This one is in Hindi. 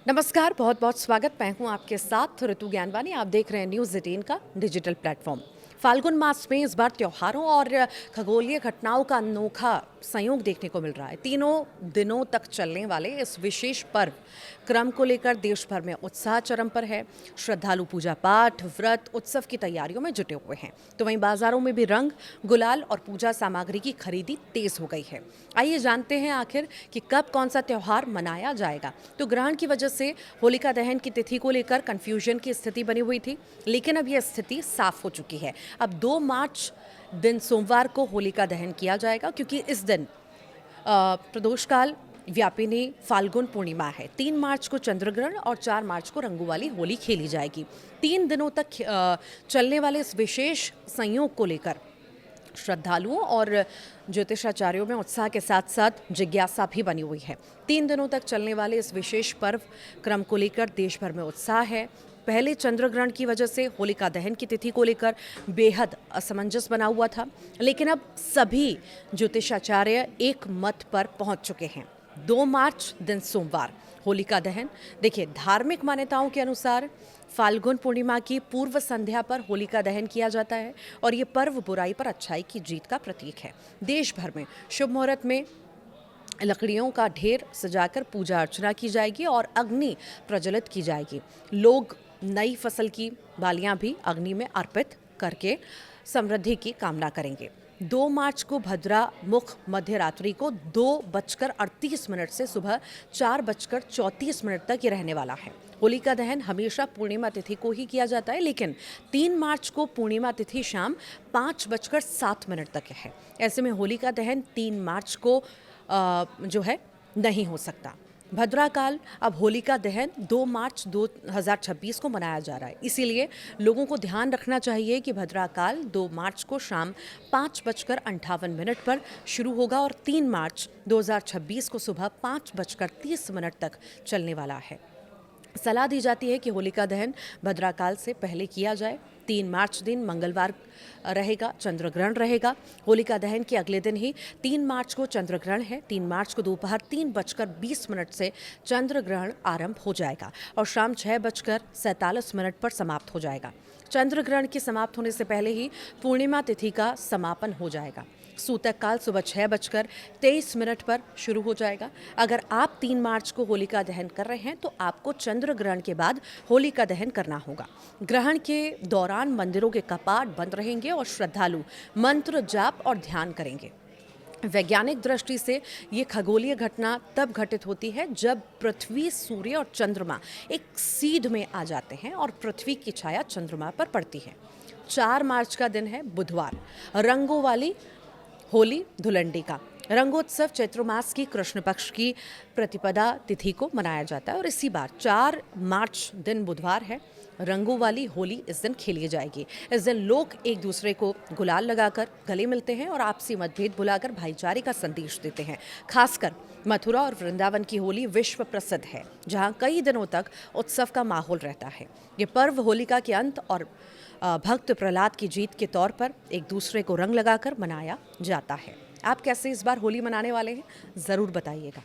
नमस्कार, बहुत बहुत स्वागत। मैं हूं आपके साथ ऋतु ज्ञानवानी। आप देख रहे हैं न्यूज़ 18 का डिजिटल प्लेटफॉर्म। फाल्गुन मास में इस बार त्योहारों और खगोलीय घटनाओं का अनोखा संयोग देखने को मिल रहा है। तीनों दिनों तक चलने वाले इस विशेष पर्व क्रम को लेकर देश भर में उत्साह चरम पर है। श्रद्धालु पूजा पाठ, व्रत, उत्सव की तैयारियों में जुटे हुए हैं। तो वहीं बाजारों में भी रंग, गुलाल और पूजा सामग्री की खरीदी तेज हो गई है। आइए जानते हैं आखिर कि कब कौन सा त्योहार मनाया जाएगा। तो ग्रहण की वजह से होलिका दहन की तिथि को लेकर कंफ्यूजन की स्थिति बनी हुई थी, लेकिन अब यह स्थिति साफ हो चुकी है। अब 2 मार्च दिन सोमवार को होलिका दहन किया जाएगा, क्योंकि इस दिन प्रदोषकाल व्यापिनी फाल्गुन पूर्णिमा है। 3 मार्च को चंद्रग्रहण और 4 मार्च को रंगों वाली होली खेली जाएगी। 3 दिनों तक चलने वाले इस विशेष संयोग को लेकर श्रद्धालुओं और ज्योतिषाचार्यों में उत्साह के साथ साथ जिज्ञासा भी बनी हुई है। 3 दिनों तक चलने वाले इस विशेष पर्व क्रम को लेकर देश भर में उत्साह है। पहले चंद्रग्रहण की वजह से होलिका दहन की तिथि को लेकर बेहद असमंजस बना हुआ था, लेकिन अब सभी ज्योतिषाचार्य एक मत पर पहुंच चुके हैं। 2 मार्च दिन सोमवार होलिका दहन। देखिए, धार्मिक मान्यताओं के अनुसार फाल्गुन पूर्णिमा की पूर्व संध्या पर होलिका दहन किया जाता है और ये पर्व बुराई पर अच्छाई की जीत का प्रतीक है। देश भर में शुभ मुहूर्त में लकड़ियों का ढेर सजाकर पूजा अर्चना की जाएगी और अग्नि प्रज्वलित की जाएगी। लोग नई फसल की बालियां भी अग्नि में अर्पित करके समृद्धि की कामना करेंगे। 2 मार्च को भद्रा मुख मध्य रात्रि को 2:38 से सुबह 4:34 तक ये रहने वाला है। होलिका दहन हमेशा पूर्णिमा तिथि को ही किया जाता है, लेकिन 3 मार्च को पूर्णिमा तिथि शाम 5:07 तक है। ऐसे में होलिका दहन 3 मार्च को जो है नहीं हो सकता। भद्राकाल अब होलिका दहन 2 मार्च 2026 को मनाया जा रहा है। इसीलिए लोगों को ध्यान रखना चाहिए कि भद्राकाल 2 मार्च को शाम 5:58 पर शुरू होगा और 3 मार्च 2026 को सुबह 5:30 तक चलने वाला है। सलाह दी जाती है कि होलिका दहन भद्राकाल से पहले किया जाए। 3 मार्च दिन मंगलवार रहेगा, चंद्रग्रहण रहेगा। होलिका दहन के अगले दिन ही 3 मार्च को चंद्रग्रहण है। 3 मार्च को दोपहर 3:20 से चंद्रग्रहण आरंभ हो जाएगा और शाम 6:47 पर समाप्त हो जाएगा। चंद्रग्रहण के समाप्त होने से पहले ही पूर्णिमा तिथि का समापन हो जाएगा। सूतक काल सुबह 6:23 पर शुरू हो जाएगा। अगर आप 3 मार्च को होलिका दहन कर रहे हैं तो आपको चंद्र ग्रहण के बाद होलिका दहन करना होगा। ग्रहण के दौरान मंदिरों के कपाट बंद रहेंगे और श्रद्धालु मंत्र जाप और ध्यान करेंगे। वैज्ञानिक दृष्टि से ये खगोलीय घटना तब घटित होती है जब पृथ्वी, सूर्य और चंद्रमा एक सीध में आ जाते हैं और पृथ्वी की छाया चंद्रमा पर पड़ती है। 4 मार्च का दिन है बुधवार, रंगों वाली होली धुलंडी का रंगोत्सव चैत्र मास की कृष्ण पक्ष की प्रतिपदा तिथि को मनाया जाता है और इसी बार 4 मार्च दिन बुधवार है। रंगों वाली होली इस दिन खेली जाएगी। इस दिन लोग एक दूसरे को गुलाल लगाकर गले मिलते हैं और आपसी मतभेद भुलाकर भाईचारे का संदेश देते हैं। खासकर मथुरा और वृंदावन की होली विश्व प्रसिद्ध है, जहां कई दिनों तक उत्सव का माहौल रहता है। ये पर्व होलिका के अंत और भक्त प्रहलाद की जीत के तौर पर एक दूसरे को रंग लगाकर मनाया जाता है। आप कैसे इस बार होली मनाने वाले हैं, ज़रूर बताइएगा।